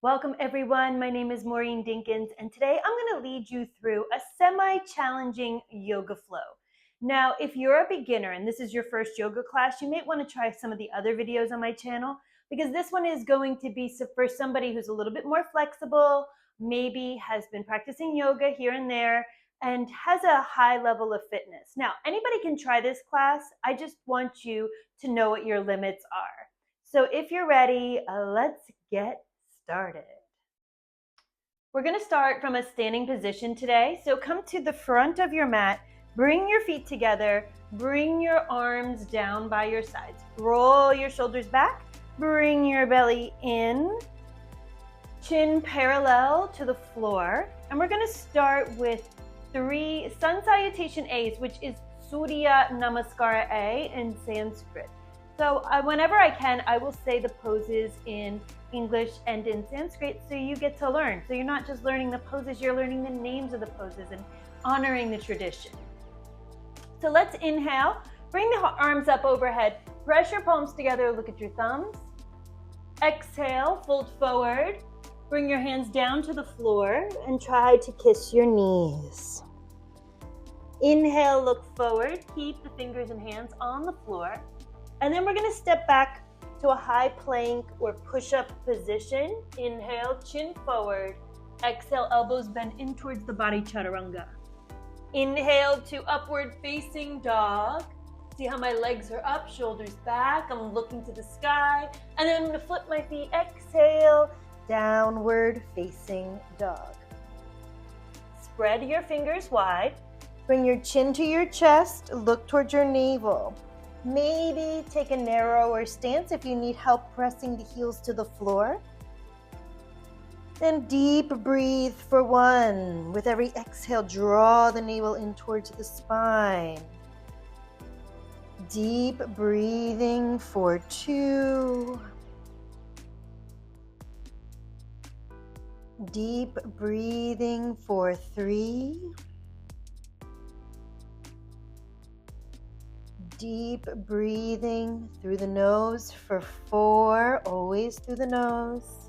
Welcome everyone, my name is Maureen Dinkins and today I'm going to lead you through a semi-challenging yoga flow. Now, if you're a beginner and this is your first yoga class, you may want to try some of the other videos on my channel because this one is going to be for somebody who's a little bit more flexible, maybe has been practicing yoga here and there, and has a high level of fitness. Now, anybody can try this class. I just want you to know what your limits are. So if you're ready, let's get started. We're going to start from a standing position today. So come to the front of your mat, bring your feet together, bring your arms down by your sides, roll your shoulders back, bring your belly in, chin parallel to the floor. And we're going to start with 3 sun salutation A's, which is Surya Namaskara A in Sanskrit. So whenever I can, I will say the poses in English and in Sanskrit so you get to learn. So you're not just learning the poses, you're learning the names of the poses and honoring the tradition. So let's inhale, bring the arms up overhead, press your palms together, look at your thumbs. Exhale, fold forward, bring your hands down to the floor and try to kiss your knees. Inhale, look forward, keep the fingers and hands on the floor. And then we're going to step back to a high plank or push-up position. Inhale, chin forward. Exhale, elbows bend in towards the body, chaturanga. Inhale to upward facing dog. See how my legs are up, shoulders back. I'm looking to the sky. And then I'm going to flip my feet. Exhale, downward facing dog. Spread your fingers wide. Bring your chin to your chest. Look towards your navel. Maybe take a narrower stance if you need help pressing the heels to the floor. Then deep breathe for 1. With every exhale, draw the navel in towards the spine. Deep breathing for 2. Deep breathing for 3. Deep breathing through the nose for 4, always through the nose.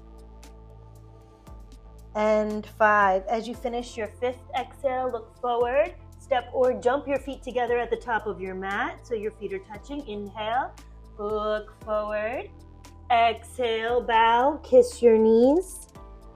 And 5. As you finish your 5th exhale, look forward, step or jump your feet together at the top of your mat so your feet are touching. Inhale, look forward. Exhale, bow, kiss your knees.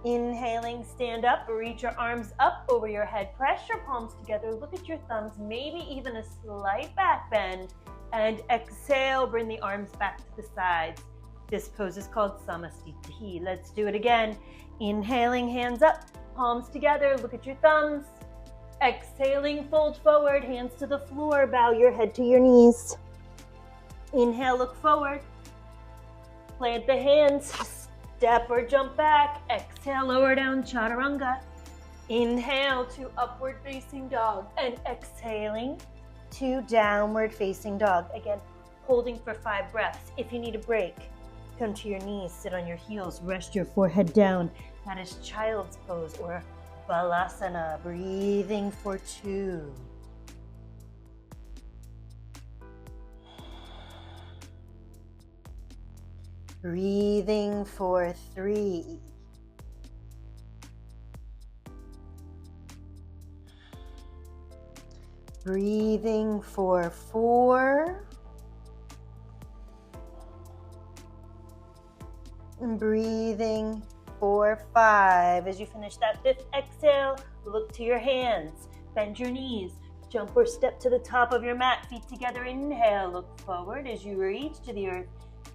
Inhaling, stand up, reach your arms up over your head, press your palms together, look at your thumbs, maybe even a slight back bend, and exhale, bring the arms back to the sides. This pose is called Samastiti. Let's do it again. Inhaling, hands up, palms together, look at your thumbs. Exhaling, fold forward, hands to the floor, bow your head to your knees. Inhale, look forward, plant the hands, step or jump back. Exhale, lower down, chaturanga. Inhale to upward facing dog and exhaling to downward facing dog. Again, holding for 5 breaths. If you need a break, come to your knees, sit on your heels, rest your forehead down. That is child's pose or balasana. Breathing for 2. Breathing for 3. Breathing for 4. And breathing for 5. As you finish that 5th exhale, look to your hands, bend your knees, jump or step to the top of your mat, feet together. Inhale, look forward as you reach to the earth.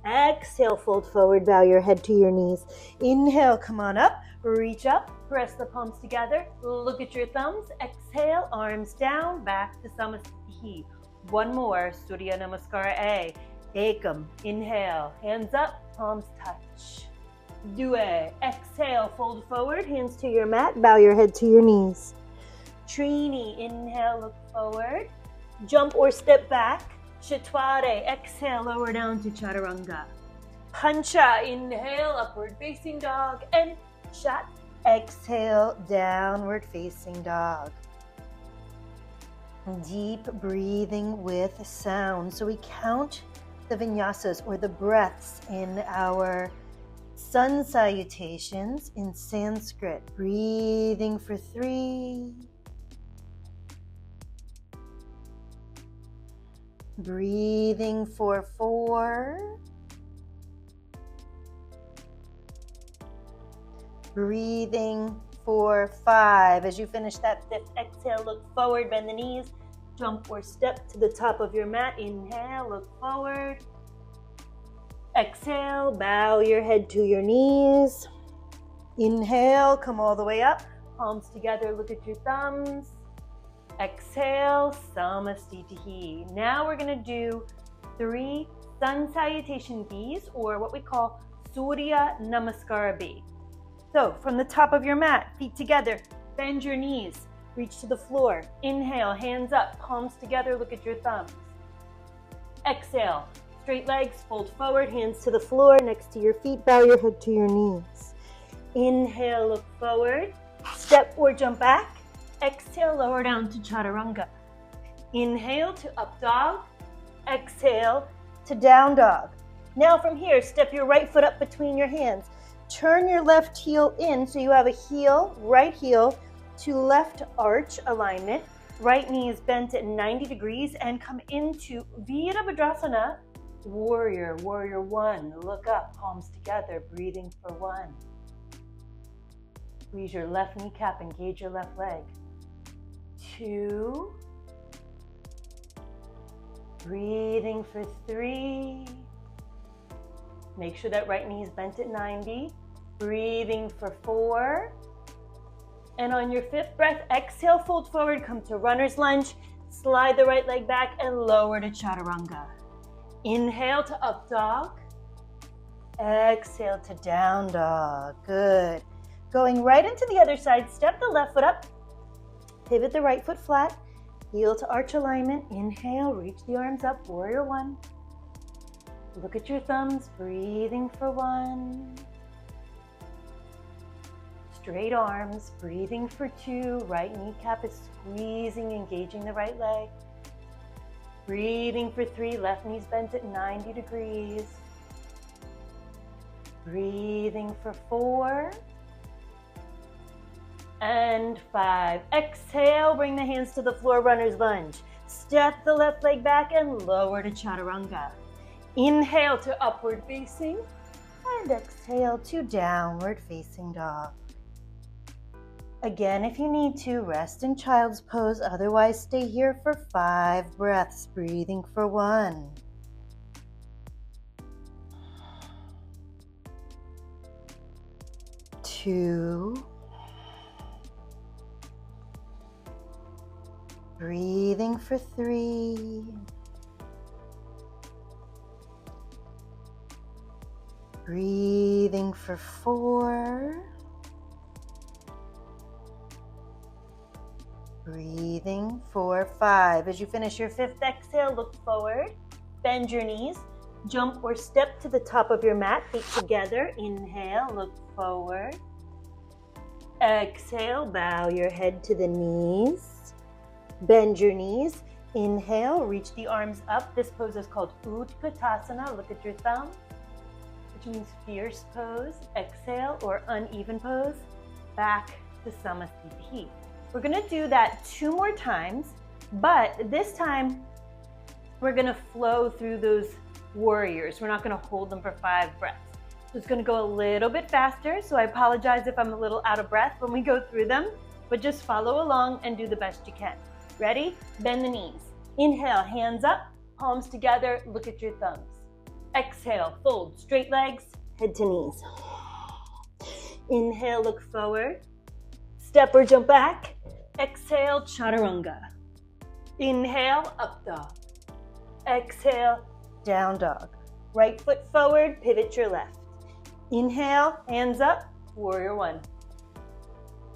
Exhale, fold forward, bow your head to your knees. Inhale, come on up, reach up, press the palms together, look at your thumbs. Exhale, arms down, back to Samastiti. 1 more, Surya Namaskara A. Ekam, inhale, hands up, palms touch. Due, exhale, fold forward, hands to your mat, bow your head to your knees. Trini, inhale, look forward, jump or step back. Chaturanga, exhale, lower down to chaturanga. Pancha, inhale, upward facing dog, and Shat, exhale, downward facing dog. Deep breathing with sound. So we count the vinyasas or the breaths in our Sun salutations in Sanskrit. Breathing for 3. Breathing for 4. Breathing for 5. As you finish that 5th exhale, look forward, bend the knees, jump or step to the top of your mat. Inhale, look forward. Exhale, bow your head to your knees. Inhale, come all the way up, palms together, look at your thumbs. Exhale, Samastitihi. Now we're going to do 3 sun salutation Bs, or what we call Surya Namaskara B. So from the top of your mat, feet together, bend your knees, reach to the floor. Inhale, hands up, palms together, look at your thumbs. Exhale, straight legs, fold forward, hands to the floor, next to your feet, bow your head to your knees. Inhale, look forward, step or jump back. Exhale, lower down to Chaturanga. Inhale to up dog. Exhale to down dog. Now from here, step your right foot up between your hands. Turn your left heel in so you have a heel, right heel to left arch alignment. Right knee is bent at 90 degrees and come into Virabhadrasana, warrior, warrior 1. Look up, palms together, breathing for 1. Squeeze your left kneecap, engage your left leg. 2. Breathing for 3. Make sure that right knee is bent at 90. Breathing for 4. And on your 5th breath, exhale, fold forward, come to runner's lunge. Slide the right leg back and lower to Chaturanga. Inhale to up dog. Exhale to down dog. Good. Going right into the other side, step the left foot up. Pivot the right foot flat. Heel to arch alignment. Inhale, reach the arms up, warrior 1. Look at your thumbs, breathing for 1. Straight arms, breathing for 2. Right kneecap is squeezing, engaging the right leg. Breathing for 3. Left knee's bent at 90 degrees. Breathing for 4. And 5. Exhale, bring the hands to the floor, runner's lunge. Step the left leg back and lower to Chaturanga. Inhale to upward facing and exhale to downward facing dog. Again, if you need to, rest in child's pose. Otherwise, stay here for 5 breaths, breathing for 1. 2. Breathing for 3. Breathing for 4. Breathing for 5. As you finish your 5th exhale, look forward, bend your knees, jump or step to the top of your mat, feet together. Inhale, look forward. Exhale, bow your head to the knees, bend your knees. Inhale, reach the arms up. This pose is called Utkatasana. Look at your thumb, which means fierce pose. Exhale, or uneven pose, back to Samastitihi. We're going to do that 2 more times, but this time we're going to flow through those warriors. We're not going to hold them for 5 breaths. So it's going to go a little bit faster, so I apologize if I'm a little out of breath when we go through them, but just follow along and do the best you can. Ready? Bend the knees. Inhale, hands up, palms together, look at your thumbs. Exhale, fold, straight legs, head to knees. Inhale, look forward. Step or jump back. Exhale, Chaturanga. Inhale, up dog. Exhale, down dog. Right foot forward, pivot your left. Inhale, hands up, warrior 1.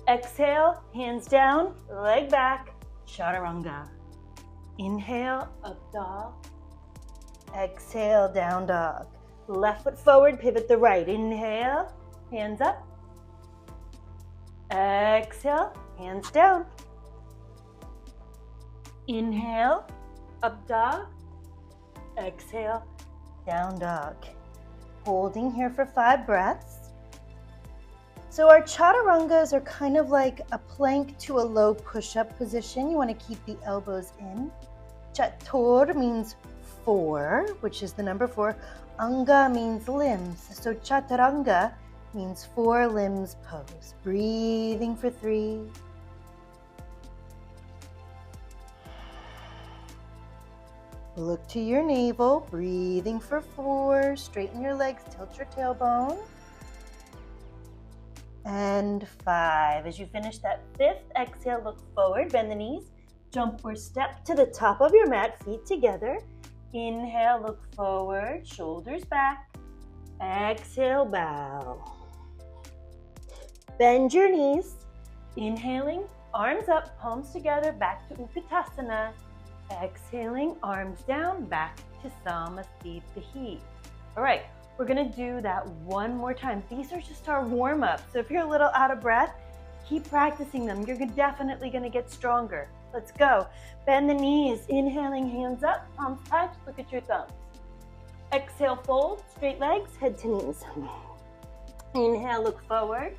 Exhale, hands down, leg back, Chaturanga. Inhale, up dog. Exhale, down dog. Left foot forward, pivot the right. Inhale, hands up. Exhale, hands down. Inhale, up dog. Exhale, down dog. Holding here for 5 breaths. So our chaturangas are kind of like a plank to a low push-up position. You want to keep the elbows in. Chatur means 4, which is the number 4. Anga means limbs. So chaturanga means 4 limbs pose. Breathing for 3. Look to your navel. Breathing for 4. Straighten your legs. Tilt your tailbone. And 5. As you finish that 5th exhale, look forward. Bend the knees. Jump or step to the top of your mat. Feet together. Inhale, look forward. Shoulders back. Exhale, bow. Bend your knees. Inhaling, arms up, palms together, back to Utkatasana. Exhaling, arms down, back to Samasthiti. All right, we're gonna do that one more time. These are just our warm-up. So if you're a little out of breath, keep practicing them. You're definitely gonna get stronger. Let's go. Bend the knees. Inhaling, hands up, palms touch, look at your thumbs. Exhale, fold, straight legs, head to knees. Inhale, look forward.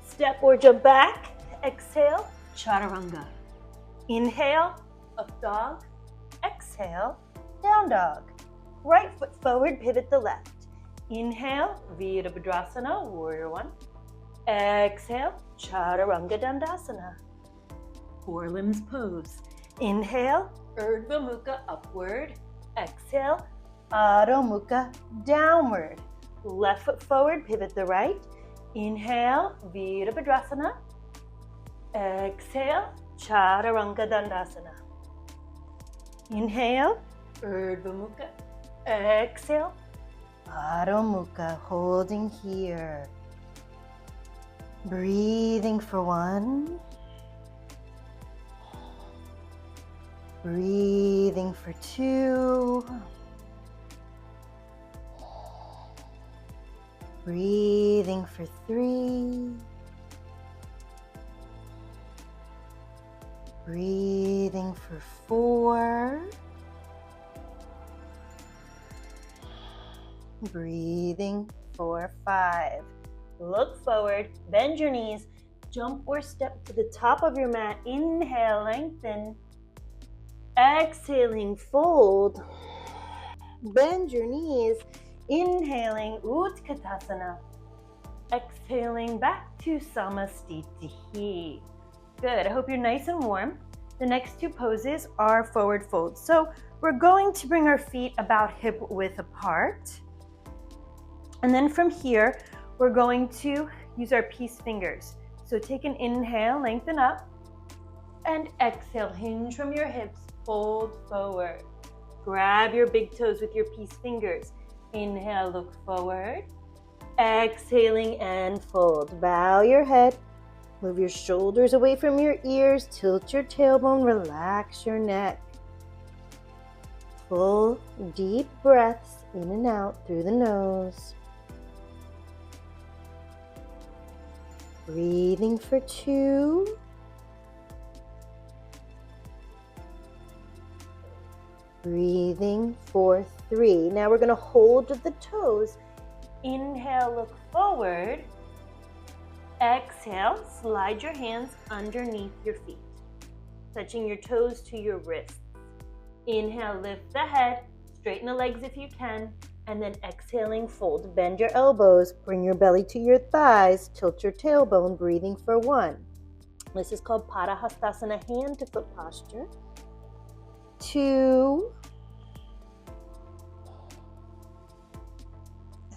Step or jump back. Exhale, chaturanga. Inhale, up dog. Exhale, down dog. Right foot forward, pivot the left. Inhale, Virabhadrasana, warrior 1. Exhale, chaturanga dandasana. 4 limbs pose. Inhale, Urdhva Mukha upward. Exhale, Adho Mukha downward. Left foot forward, pivot the right. Inhale, Virabhadrasana. Exhale, chaturanga dandasana. Inhale, Urdhva Mukha. Exhale, Adho Mukha, holding here. Breathing for 1. Breathing for 2. Breathing for 3. Breathing for 4. Breathing for 5. Look forward, bend your knees, jump or step to the top of your mat. Inhale, lengthen. Exhaling, fold. Bend your knees. Inhaling, Utkatasana. Exhaling, back to Samasthiti. Good. I hope you're nice and warm. The next 2 poses are forward folds. So we're going to bring our feet about hip width apart. And then from here, we're going to use our peace fingers. So take an inhale, lengthen up. And exhale, hinge from your hips, fold forward. Grab your big toes with your peace fingers. Inhale, look forward. Exhaling and fold. Bow your head. Move your shoulders away from your ears. Tilt your tailbone. Relax your neck. Full, deep breaths in and out through the nose. Breathing for 2. Breathing for 3. Now we're going to hold the toes. Inhale, look forward. Exhale, slide your hands underneath your feet, touching your toes to your wrists. Inhale, lift the head, straighten the legs if you can, and then exhaling, fold. Bend your elbows, bring your belly to your thighs, tilt your tailbone, breathing for 1. This is called Padahastasana, hand to foot posture. 2.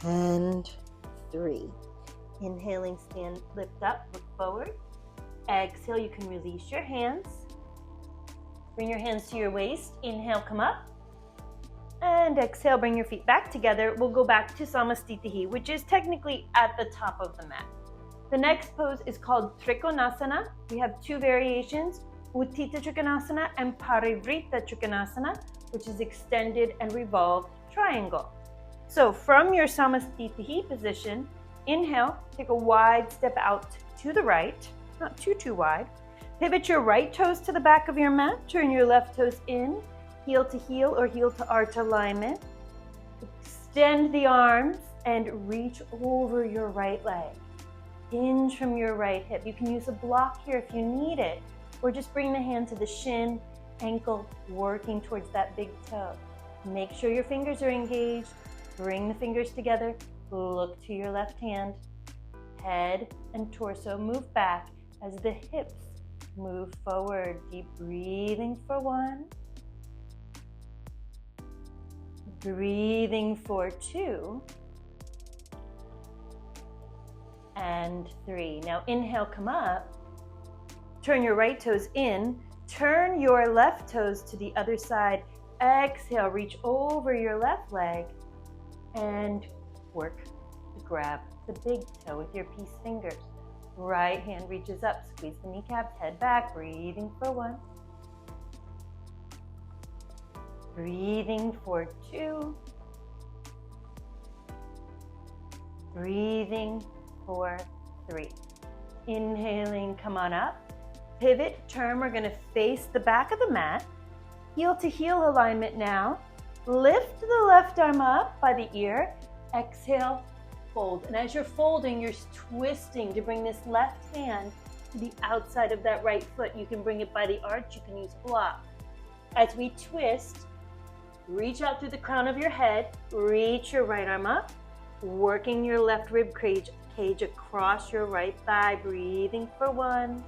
And 3. Inhaling, stand, lift up, look forward. Exhale, you can release your hands. Bring your hands to your waist. Inhale, come up. And exhale, bring your feet back together. We'll go back to Samasthiti, which is technically at the top of the mat. The next pose is called Trikonasana. We have 2 variations, Uttita Trikonasana and Parivrita Trikonasana, which is extended and revolved triangle. So from your Samasthiti position, inhale, take a wide step out to the right, not too wide. Pivot your right toes to the back of your mat, turn your left toes in, heel to heel or heel to arch alignment. Extend the arms and reach over your right leg. hinge from your right hip. You can use a block here if you need it, or just bring the hand to the shin, ankle, working towards that big toe. Make sure your fingers are engaged. Bring the fingers together. Look to your left hand. Head and torso move back as the hips move forward. Deep breathing for 1. Breathing for 2. And 3. Now inhale, come up. Turn your right toes in. Turn your left toes to the other side. Exhale, reach over your left leg and work to grab the big toe with your peace fingers. Right hand reaches up, squeeze the kneecaps, head back, breathing for 1. Breathing for 2. Breathing for 3. Inhaling, come on up. Pivot, turn, we're gonna face the back of the mat. Heel to heel alignment now. Lift the left arm up by the ear. Exhale, fold. And as you're folding, you're twisting to bring this left hand to the outside of that right foot. You can bring it by the arch, you can use a block. As we twist, reach out through the crown of your head, reach your right arm up, working your left rib cage across your right thigh, breathing for 1.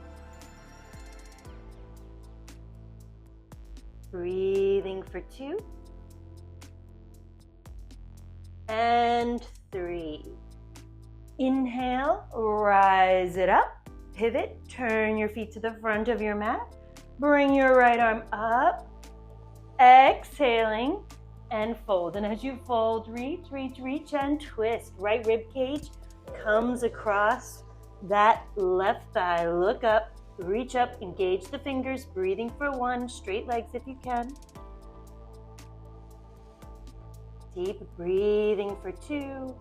Breathing for 2. And 3. Inhale, rise it up. Pivot, turn your feet to the front of your mat. Bring your right arm up. Exhaling and fold. And as you fold, reach, reach, reach and twist. Right rib cage comes across that left thigh. Look up. Reach up, engage the fingers, breathing for 1, straight legs if you can. Deep breathing for 2.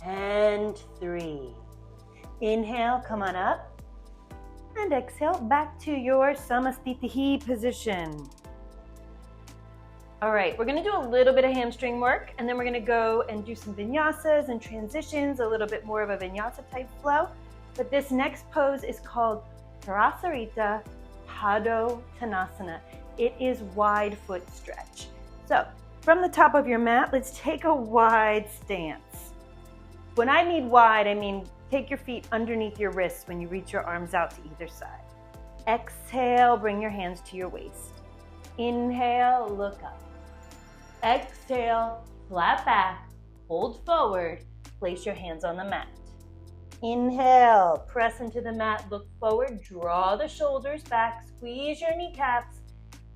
And 3. Inhale, come on up. And exhale, back to your Samastitihi position. All right, we're gonna do a little bit of hamstring work, and then we're gonna go and do some vinyasas and transitions, a little bit more of a vinyasa type flow. But this next pose is called Prasarita Padottanasana. It is wide foot stretch. So from the top of your mat, let's take a wide stance. When I mean wide, I mean take your feet underneath your wrists when you reach your arms out to either side. Exhale, bring your hands to your waist. Inhale, look up. Exhale, flat back, hold forward, place your hands on the mat. Inhale, press into the mat, look forward, draw the shoulders back, squeeze your kneecaps.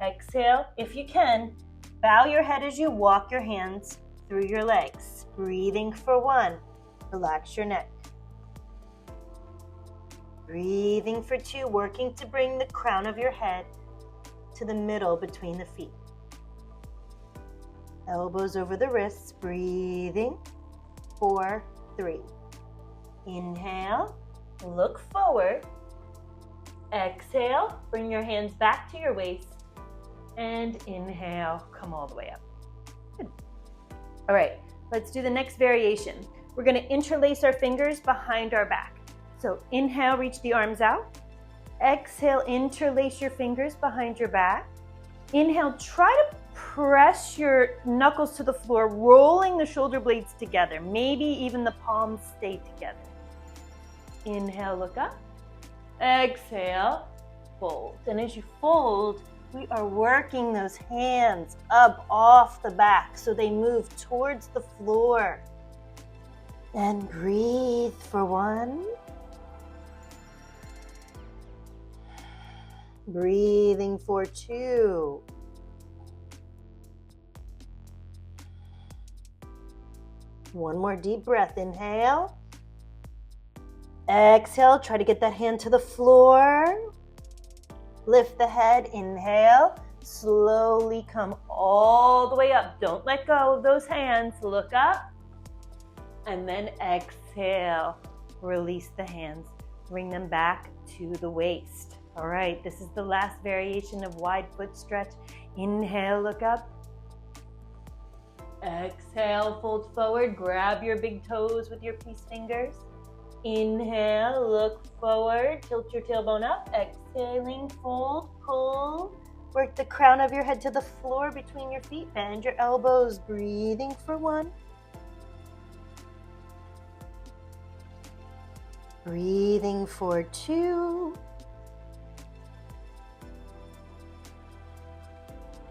Exhale, if you can, bow your head as you walk your hands through your legs. Breathing for 1, relax your neck. Breathing for 2, working to bring the crown of your head to the middle between the feet. Elbows over the wrists, breathing for 3. Inhale, look forward. Exhale, bring your hands back to your waist. And inhale, come all the way up. Good. All right, let's do the next variation. We're gonna interlace our fingers behind our back. So inhale, reach the arms out. Exhale, interlace your fingers behind your back. Inhale, try to press your knuckles to the floor, rolling the shoulder blades together. Maybe even the palms stay together. Inhale, look up. Exhale, fold. And as you fold, we are working those hands up off the back so they move towards the floor. And breathe for 1. Breathing for 2. One more deep breath. Inhale. Exhale, try to get that hand to the floor. Lift the head, inhale. Slowly come all the way up. Don't let go of those hands. Look up. And then exhale. Release the hands. Bring them back to the waist. All right, this is the last variation of wide foot stretch. Inhale, look up. Exhale, fold forward, grab your big toes with your peace fingers. Inhale, look forward, tilt your tailbone up. Exhaling, fold, pull. Work the crown of your head to the floor between your feet. Bend your elbows, breathing for 1. Breathing for 2.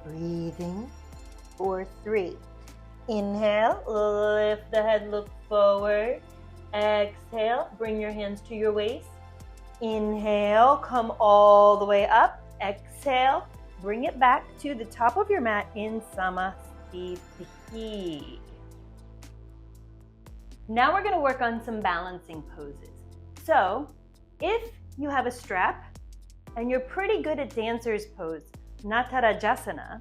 Breathing for 3. Inhale, lift the head, look forward. Exhale, bring your hands to your waist. Inhale, come all the way up. Exhale, bring it back to the top of your mat in Samasthiti. Now we're going to work on some balancing poses. So, if you have a strap and you're pretty good at dancer's pose, Natarajasana,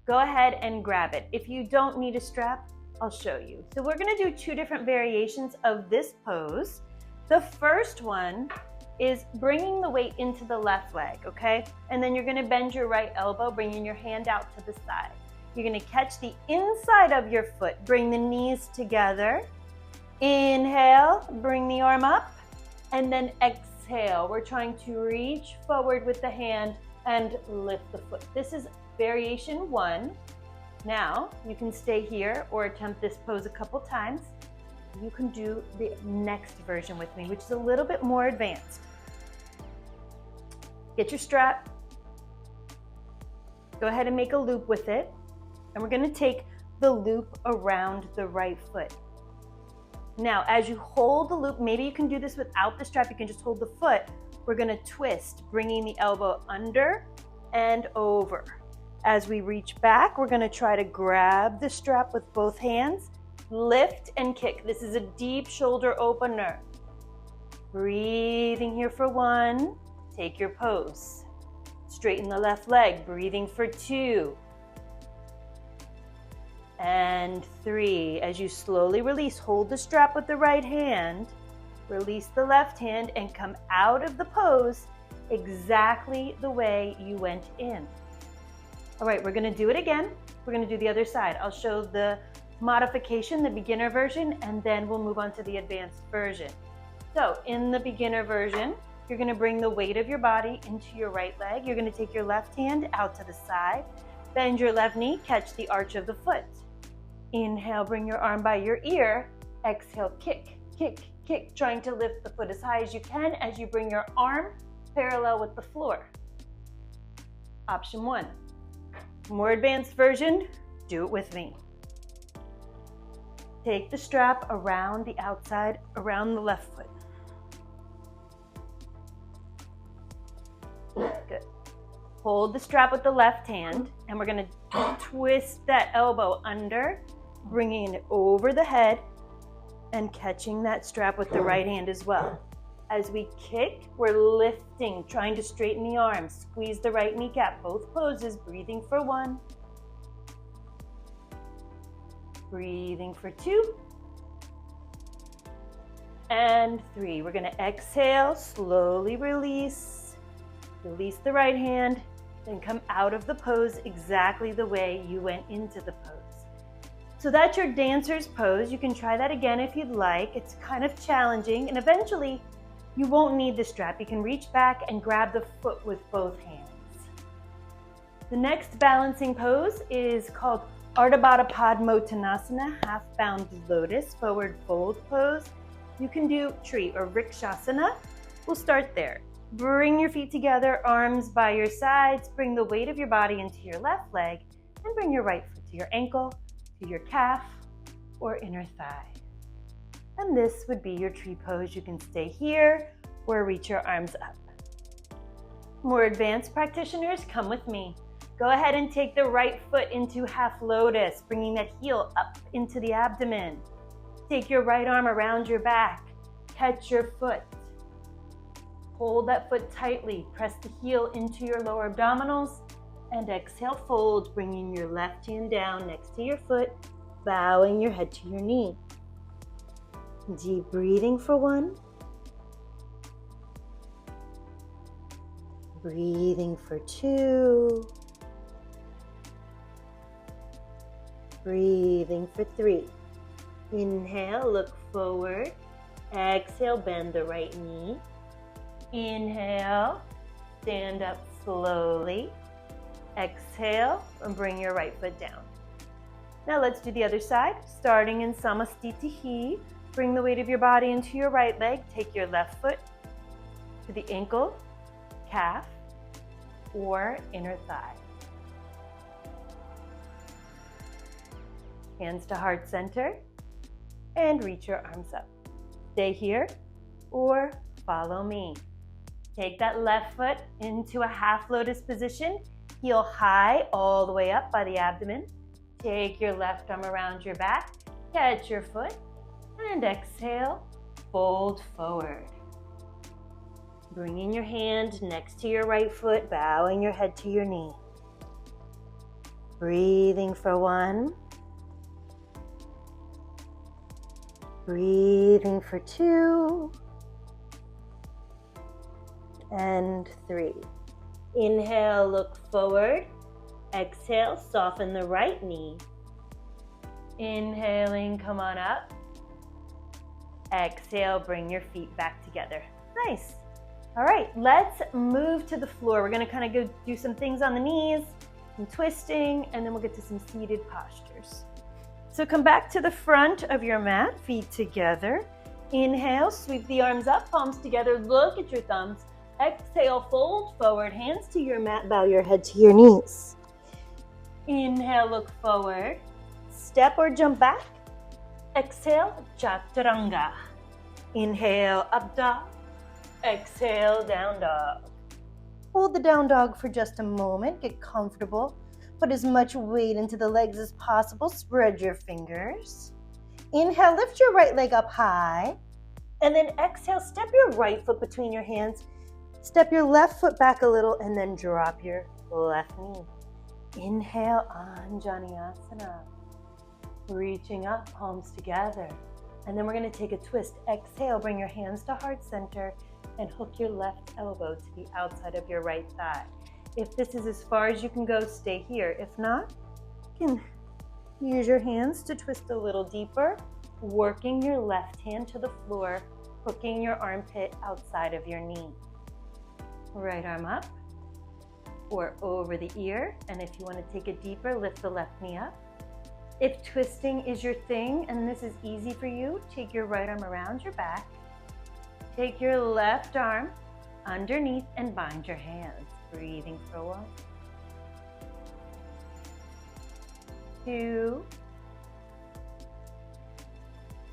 go ahead and grab it. If you don't need a strap, I'll show you. So we're going to do 2 different variations of this pose. The first one is bringing the weight into the left leg, okay? And then you're going to bend your right elbow, bringing your hand out to the side. You're going to catch the inside of your foot, bring the knees together. Inhale, bring the arm up, and then exhale. We're trying to reach forward with the hand and lift the foot. This is variation 1. Now, you can stay here or attempt this pose a couple times. You can do the next version with me, which is a little bit more advanced. Get your strap. Go ahead and make a loop with it. And we're going to take the loop around the right foot. Now, as you hold the loop, maybe you can do this without the strap. You can just hold the foot. We're going to twist, bringing the elbow under and over. As we reach back, we're going to try to grab the strap with both hands, lift and kick. This is a deep shoulder opener. Breathing here for 1. Take your pose. Straighten the left leg. Breathing for 2. And 3. As you slowly release, hold the strap with the right hand. Release the left hand and come out of the pose exactly the way you went in. All right, we're going to do it again. We're going to do the other side. I'll show the modification, the beginner version, and then we'll move on to the advanced version. So in the beginner version, you're going to bring the weight of your body into your right leg. You're going to take your left hand out to the side, bend your left knee, catch the arch of the foot. Inhale, bring your arm by your ear. Exhale, kick, kick, kick, trying to lift the foot as high as you can as you bring your arm parallel with the floor. Option 1. More advanced version, do it with me. Take the strap around the outside, around the left foot. Good. Hold the strap with the left hand, and we're going to twist that elbow under, bringing it over the head, and catching that strap with the right hand as well. As we kick, we're lifting, trying to straighten the arms. Squeeze the right kneecap, both poses, breathing for 1. Breathing for 2. And 3. We're going to exhale, slowly release. Release the right hand, then come out of the pose exactly the way you went into the pose. So that's your dancer's pose. You can try that again if you'd like. It's kind of challenging, and eventually you won't need the strap. You can reach back and grab the foot with both hands. The next balancing pose is called Ardha Baddha Padmottanasana, half-bound lotus, forward fold pose. You can do tree or Vrikshasana. We'll start there. Bring your feet together, arms by your sides. Bring the weight of your body into your left leg, and bring your right foot to your ankle, to your calf, or inner thigh. And this would be your tree pose. You can stay here or reach your arms up. More advanced practitioners, come with me. Go ahead and take the right foot into half lotus, bringing that heel up into the abdomen. Take your right arm around your back. Catch your foot. Hold that foot tightly. Press the heel into your lower abdominals. And exhale, fold, bringing your left hand down next to your foot, bowing your head to your knee. Deep breathing for 1. Breathing for 2. Breathing for 3. Inhale, look forward. Exhale, bend the right knee. Inhale, stand up slowly. Exhale, and bring your right foot down. Now let's do the other side. Starting in Samastitihi, bring the weight of your body into your right leg. Take your left foot to the ankle, calf, or inner thigh. Hands to heart center, and reach your arms up. Stay here or follow me. Take that left foot into a half lotus position. Heel high all the way up by the abdomen. Take your left arm around your back. Catch your foot and exhale, fold forward. Bringing your hand next to your right foot, bowing your head to your knee. Breathing for 1. Breathing for 2. And 3. Inhale, look forward. Exhale, soften the right knee. Inhaling, come on up. Exhale, bring your feet back together. Nice. All right, let's move to the floor. We're gonna kind of go do some things on the knees, some twisting, and then we'll get to some seated postures. So come back to the front of your mat, feet together. Inhale, sweep the arms up, palms together, look at your thumbs. Exhale, fold forward, hands to your mat, bow your head to your knees. Inhale, look forward, step or jump back. Exhale, chaturanga. Inhale, up dog. Exhale, down dog. Hold the down dog for just a moment, get comfortable. Put as much weight into the legs as possible. Spread your fingers. Inhale, lift your right leg up high. And then exhale, step your right foot between your hands. Step your left foot back a little and then drop your left knee. Inhale, Anjaneyasana. Reaching up, palms together. And then we're going to take a twist. Exhale, bring your hands to heart center and hook your left elbow to the outside of your right thigh. If this is as far as you can go, stay here. If not, you can use your hands to twist a little deeper, working your left hand to the floor, hooking your armpit outside of your knee. Right arm up or over the ear. And if you want to take it deeper, lift the left knee up. If twisting is your thing and this is easy for you, take your right arm around your back. Take your left arm underneath and bind your hands. Breathing for 1, 2,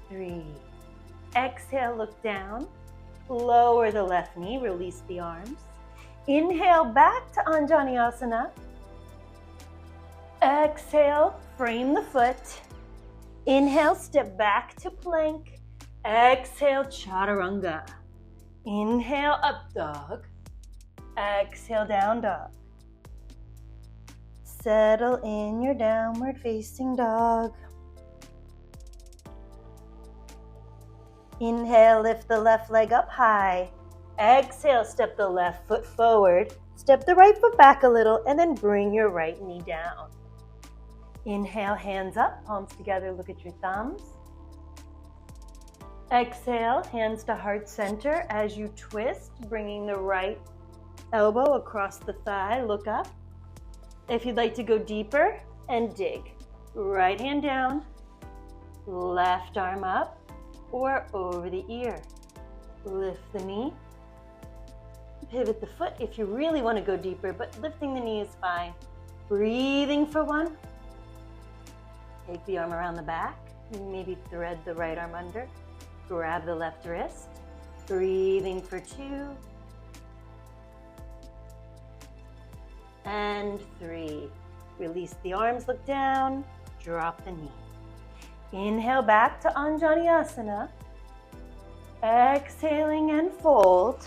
3. Exhale, look down. Lower the left knee, release the arms. Inhale, back to Anjaneyasana. Exhale, frame the foot. Inhale, step back to plank. Exhale, chaturanga. Inhale, up dog. Exhale, down dog. Settle in your downward facing dog. Inhale, lift the left leg up high. Exhale, step the left foot forward. Step the right foot back a little and then bring your right knee down. Inhale, hands up, palms together, look at your thumbs. Exhale, hands to heart center as you twist, bringing the right elbow across the thigh, look up. If you'd like to go deeper, and dig. Right hand down, left arm up, or over the ear. Lift the knee. Pivot the foot if you really want to go deeper, but lifting the knee is fine. Breathing for 1. Take the arm around the back. Maybe thread the right arm under. Grab the left wrist. Breathing for 2. And 3. Release the arms, look down. Drop the knee. Inhale back to Anjaneyasana. Exhaling and fold.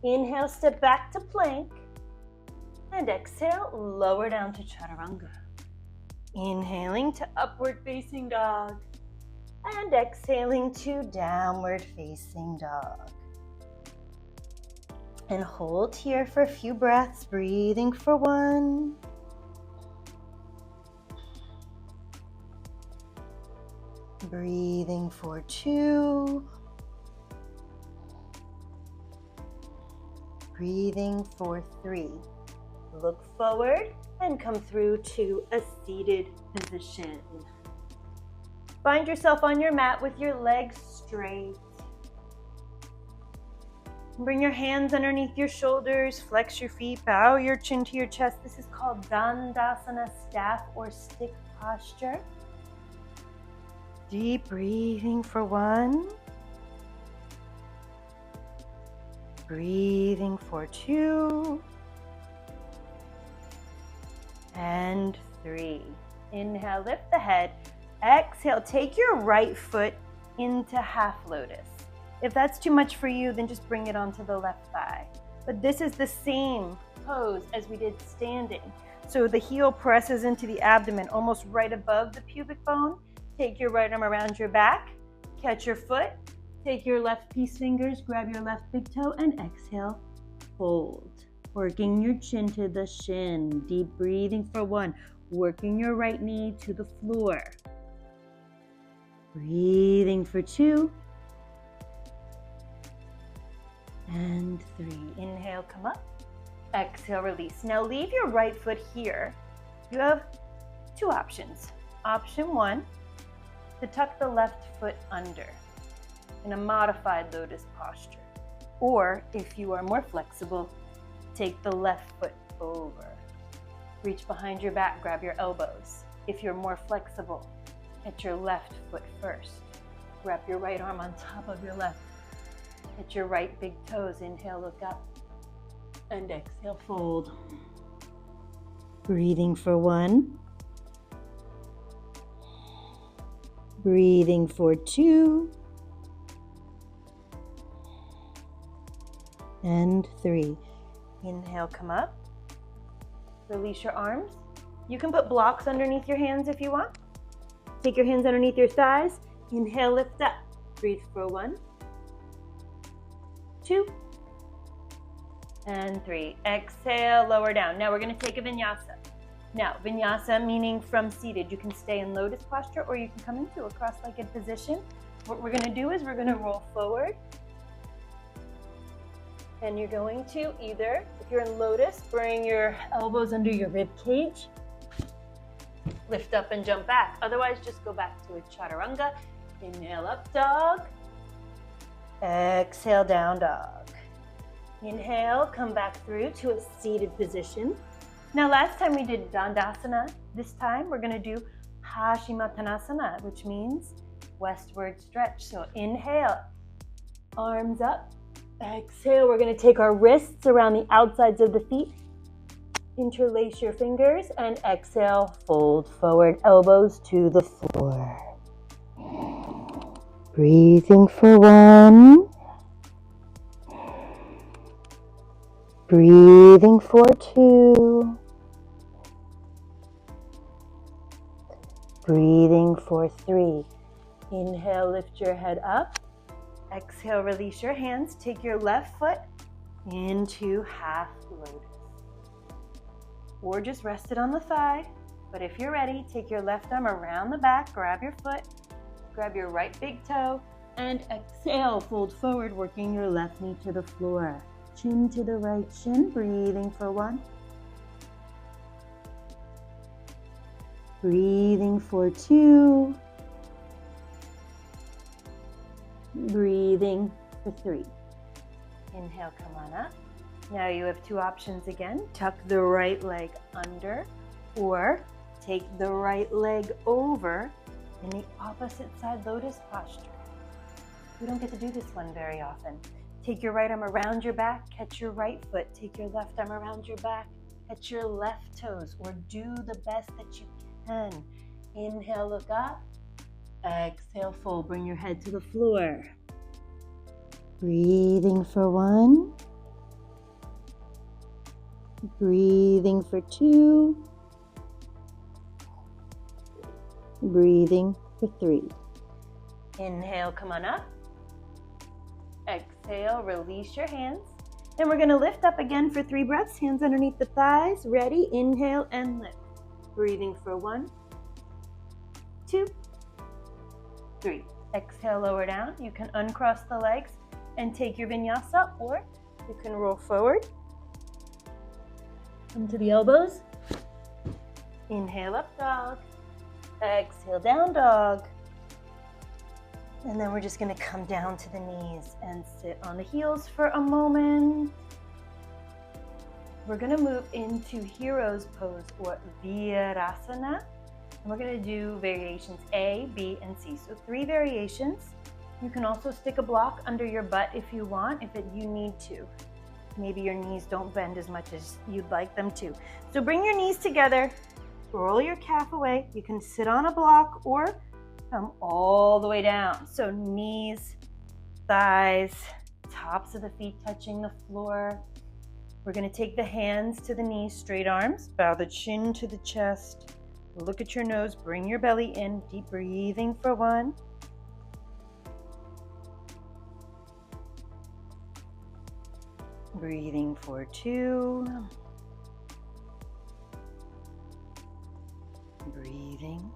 Inhale, step back to plank. And exhale, lower down to chaturanga. Inhaling to upward facing dog. And exhaling to downward facing dog. And hold here for a few breaths, breathing for 1, Breathing for 2. Breathing for 3. Look forward and come through to a seated position. Find yourself on your mat with your legs straight. Bring your hands underneath your shoulders, flex your feet, bow your chin to your chest. This is called Dandasana, staff or stick posture. Deep breathing for 1. Breathing for 2. And 3. Inhale, lift the head. Exhale, take your right foot into half lotus. If that's too much for you, then just bring it onto the left thigh. But this is the same pose as we did standing. So the heel presses into the abdomen, almost right above the pubic bone. Take your right arm around your back, catch your foot, take your left peace fingers, grab your left big toe, and exhale, fold. Working your chin to the shin, deep breathing for 1. Working your right knee to the floor. Breathing for 2. And 3. Inhale, come up. Exhale, release. Now leave your right foot here. You have 2 options. Option 1, to tuck the left foot under in a modified lotus posture. Or if you are more flexible, take the left foot over. Reach behind your back, grab your elbows. If you're more flexible, get your left foot first. Wrap your right arm on top of your left. Get your right big toes. Inhale, look up. And exhale, fold. Breathing for 1. Breathing for 2. And 3. Inhale, come up. Release your arms. You can put blocks underneath your hands if you want. Take your hands underneath your thighs. Inhale, lift up. Breathe for 1. 2. And 3. Exhale, lower down. Now we're going to take a vinyasa. Now, vinyasa meaning from seated. You can stay in lotus posture or you can come into a cross-legged position. What we're going to do is we're going to roll forward. And you're going to either, if you're in lotus, bring your elbows under your rib cage. Lift up and jump back. Otherwise, just go back to a chaturanga. Inhale, up dog. Exhale, down dog. Inhale, come back through to a seated position. Now, last time we did Dandasana. This time we're going to do Paschimottanasana, which means westward stretch. So inhale, arms up. Exhale, we're going to take our wrists around the outsides of the feet. Interlace your fingers and exhale, fold forward, elbows to the floor. Breathing for 1. Breathing for 2. Breathing for 3. Inhale, lift your head up. Exhale, release your hands. Take your left foot into half lotus. Or just rest it on the thigh. But if you're ready, take your left arm around the back, grab your foot, grab your right big toe, and exhale, fold forward, working your left knee to the floor. Chin to the right shin, breathing for 1. Breathing for 2. Breathing for 3. Inhale, come on up. Now you have 2 options again. Tuck the right leg under or take the right leg over in the opposite side lotus posture. We don't get to do this one very often. Take your right arm around your back, catch your right foot. Take your left arm around your back, catch your left toes, or do the best that you can. Inhale, look up. Exhale, fold. Bring your head to the floor. Breathing for 1. Breathing for 2. Breathing for 3. Inhale, come on up. Exhale, release your hands. And we're going to lift up again for 3 breaths. Hands underneath the thighs. Ready? Inhale and lift. Breathing for 1, 2, 3. Exhale, lower down. You can uncross the legs and take your vinyasa, or you can roll forward. Come to the elbows. Inhale, up dog. Exhale, down dog. And then we're just going to come down to the knees and sit on the heels for a moment. We're going to move into Hero's Pose, or Virasana. And we're going to do variations A, B, and C. So 3 variations. You can also stick a block under your butt if you want, if you need to. Maybe your knees don't bend as much as you'd like them to. So bring your knees together, roll your calf away. You can sit on a block or come all the way down. So knees, thighs, tops of the feet touching the floor. We're going to take the hands to the knees, straight arms, bow the chin to the chest. Look at your nose, bring your belly in, deep breathing for 1. Breathing for 2. Breathing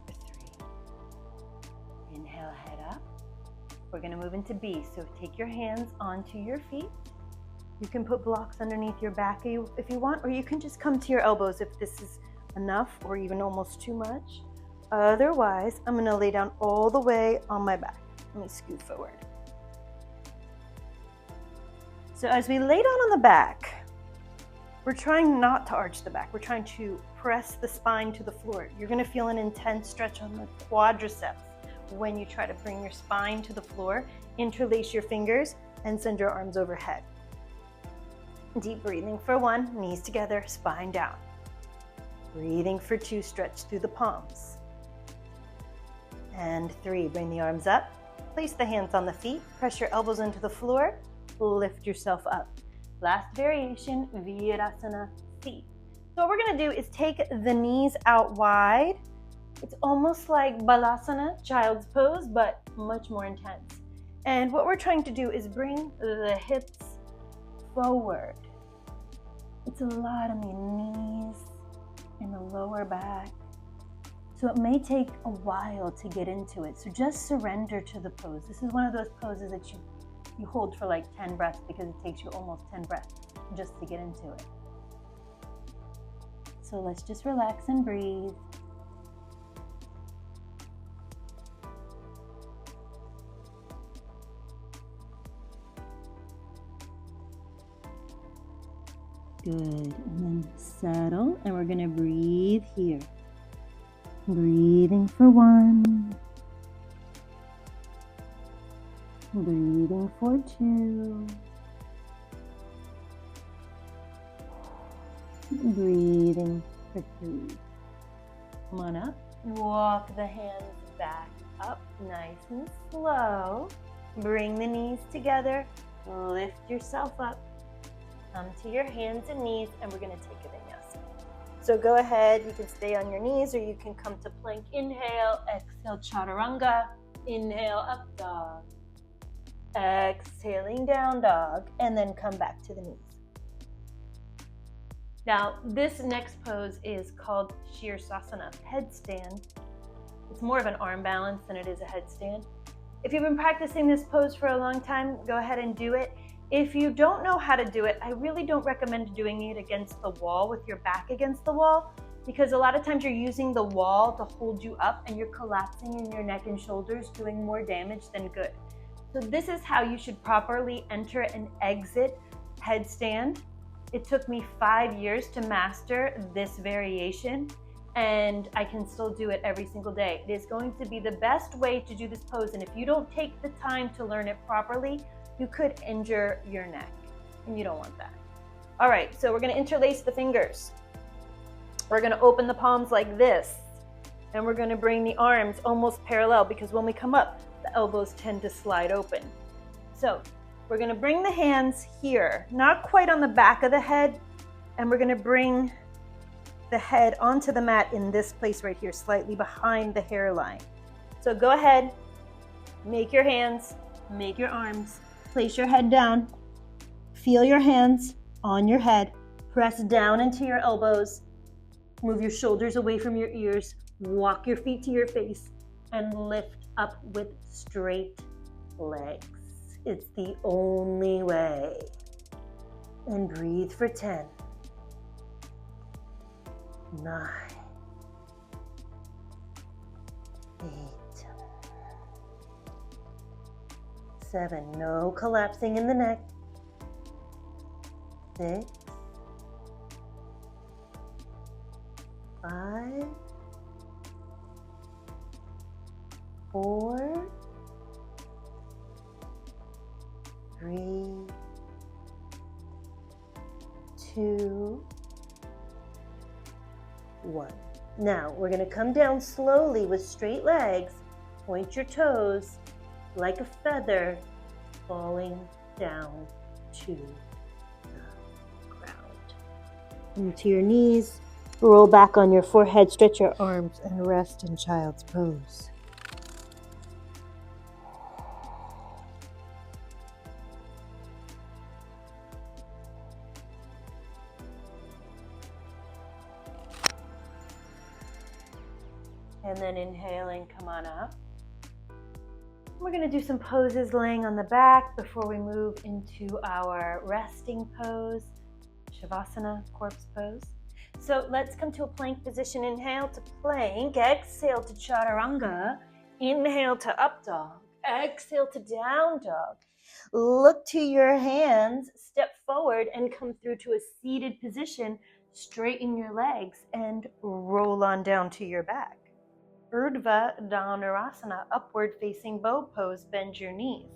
for 3. Inhale, head up. We're going to move into B. So take your hands onto your feet. You can put blocks underneath your back if you want, or you can just come to your elbows if this is enough or even almost too much. Otherwise, I'm going to lay down all the way on my back. Let me scoot forward. So as we lay down on the back, we're trying not to arch the back. We're trying to press the spine to the floor. You're going to feel an intense stretch on the quadriceps when you try to bring your spine to the floor. Interlace your fingers and send your arms overhead. Deep breathing for 1, knees together, spine down. Breathing for 2, stretch through the palms. And 3, bring the arms up. Place the hands on the feet, press your elbows into the floor, lift yourself up. Last variation, Virasana C. So what we're going to do is take the knees out wide. It's almost like Balasana, child's pose, but much more intense. And what we're trying to do is bring the hips forward. It's a lot on the knees and the lower back. So it may take a while to get into it. So just surrender to the pose. This is one of those poses that you hold for like 10 breaths because it takes you almost 10 breaths just to get into it. So let's just relax and breathe. Good, and then settle, and we're gonna breathe here. Breathing for 1. Breathing for 2. Breathing for 3. Come on up. Walk the hands back up, nice and slow. Bring the knees together. Lift yourself up. Come to your hands and knees, and we're going to take a vinyasa. So go ahead, you can stay on your knees or you can come to plank. Inhale, exhale, chaturanga. Inhale, up dog. Exhaling, down dog, and then come back to the knees. Now, this next pose is called Shirsasana, headstand. It's more of an arm balance than it is a headstand. If you've been practicing this pose for a long time, go ahead and do it. If you don't know how to do it, I really don't recommend doing it against the wall with your back against the wall, because a lot of times you're using the wall to hold you up and you're collapsing in your neck and shoulders, doing more damage than good. So this is how you should properly enter and exit headstand. It took me 5 years to master this variation, and I can still do it every single day. It is going to be the best way to do this pose, and if you don't take the time to learn it properly, you could injure your neck, and you don't want that. All right, so we're gonna interlace the fingers. We're gonna open the palms like this, and we're gonna bring the arms almost parallel, because when we come up, the elbows tend to slide open. So we're gonna bring the hands here, not quite on the back of the head, and we're gonna bring the head onto the mat in this place right here, slightly behind the hairline. So go ahead, make your hands, make your arms, place your head down, feel your hands on your head, press down into your elbows, move your shoulders away from your ears, walk your feet to your face, and lift up with straight legs. It's the only way. And breathe for 10, 9, 8, 7, no collapsing in the neck, 6, 5, 4, 3, 2, 1. Now we're going to come down slowly with straight legs. Point your toes like a feather falling down to the ground. Into your knees. Roll back on your forehead. Stretch your arms and rest in child's pose. And then inhaling, come on up. We're going to do some poses laying on the back before we move into our resting pose, Shavasana, corpse pose. So let's come to a plank position. Inhale to plank, exhale to chaturanga, inhale to up dog, exhale to down dog. Look to your hands, step forward and come through to a seated position. Straighten your legs and roll on down to your back. Urdhva Dhanurasana, upward facing bow pose, bend your knees.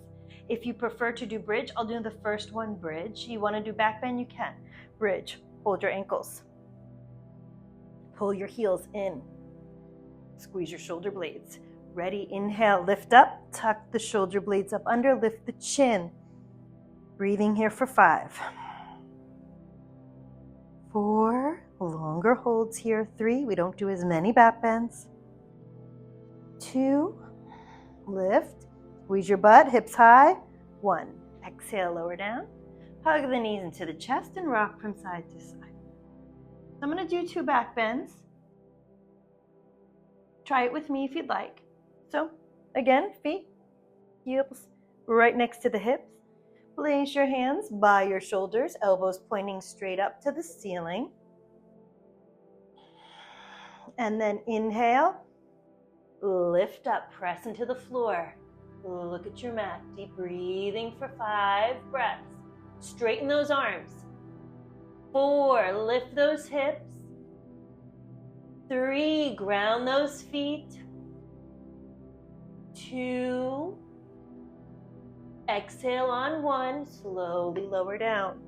If you prefer to do bridge, I'll do the first one, bridge. You want to do back bend, you can. Bridge, hold your ankles. Pull your heels in. Squeeze your shoulder blades. Ready, inhale, lift up, tuck the shoulder blades up under, lift the chin. Breathing here for 5. 4, longer holds here. 3, we don't do as many back bends. 2, lift, squeeze your butt, hips high. 1, exhale, lower down. Hug the knees into the chest and rock from side to side. I'm going to do 2 back bends. Try it with me if you'd like. So, again, feet, heels right next to the hips. Place your hands by your shoulders, elbows pointing straight up to the ceiling. And then inhale. Lift up, press into the floor. Look at your mat. Deep breathing for 5 breaths. Straighten those arms. 4, lift those hips. 3, ground those feet. 2, exhale on 1, slowly lower down.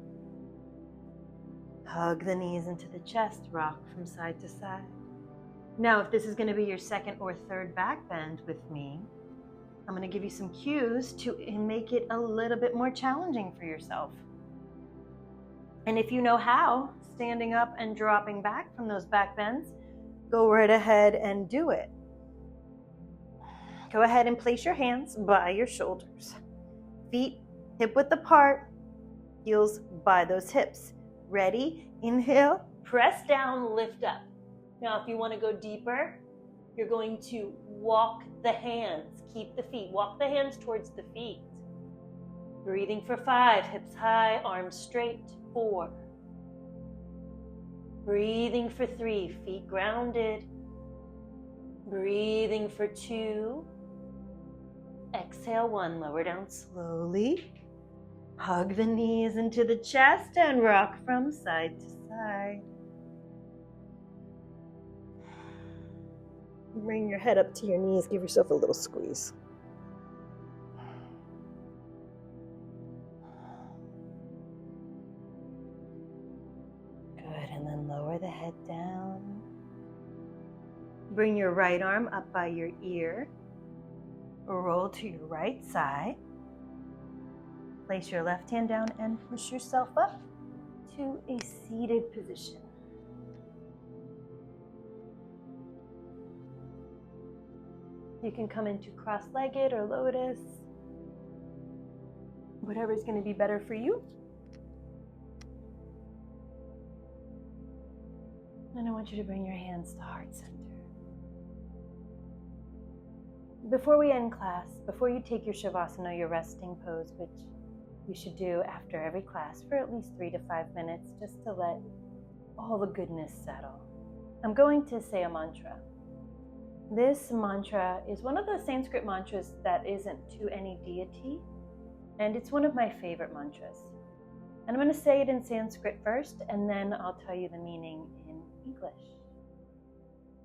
Hug the knees into the chest, rock from side to side. Now, if this is going to be your second or third back bend with me, I'm going to give you some cues to make it a little bit more challenging for yourself. And if you know how, standing up and dropping back from those back bends, go right ahead and do it. Go ahead and place your hands by your shoulders. Feet hip width apart, heels by those hips. Ready? Inhale, press down, lift up. Now, if you want to go deeper, you're going to walk the hands. Keep the feet. Walk the hands towards the feet. Breathing for 5. Hips high, arms straight. 4. Breathing for 3. Feet grounded. Breathing for 2. Exhale 1. Lower down slowly. Hug the knees into the chest and rock from side to side. Bring your head up to your knees. Give yourself a little squeeze. Good, and then lower the head down. Bring your right arm up by your ear. Roll to your right side. Place your left hand down and push yourself up to a seated position. You can come into cross-legged or lotus, whatever is going to be better for you. And I want you to bring your hands to heart center. Before we end class, before you take your Shavasana, your resting pose, which you should do after every class for at least 3 to 5 minutes, just to let all the goodness settle, I'm going to say a mantra. This mantra is one of the Sanskrit mantras that isn't to any deity, and it's one of my favorite mantras. And I'm going to say it in Sanskrit first, and then I'll tell you the meaning in English.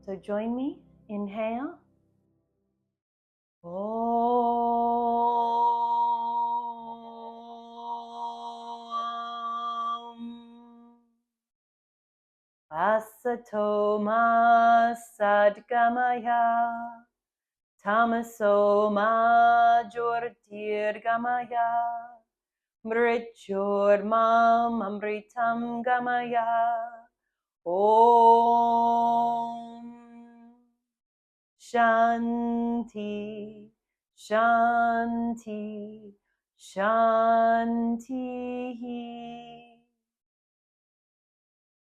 So join me. Inhale. Asato ma sadgamaya, tamaso ma jyotirgamaya, mrityurmam amritam gamaya. Om Shanti, Shanti, Shanti.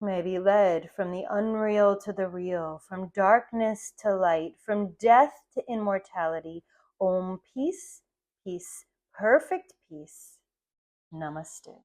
May be led from the unreal to the real, from darkness to light, from death to immortality. Om, peace, peace, perfect peace. Namaste.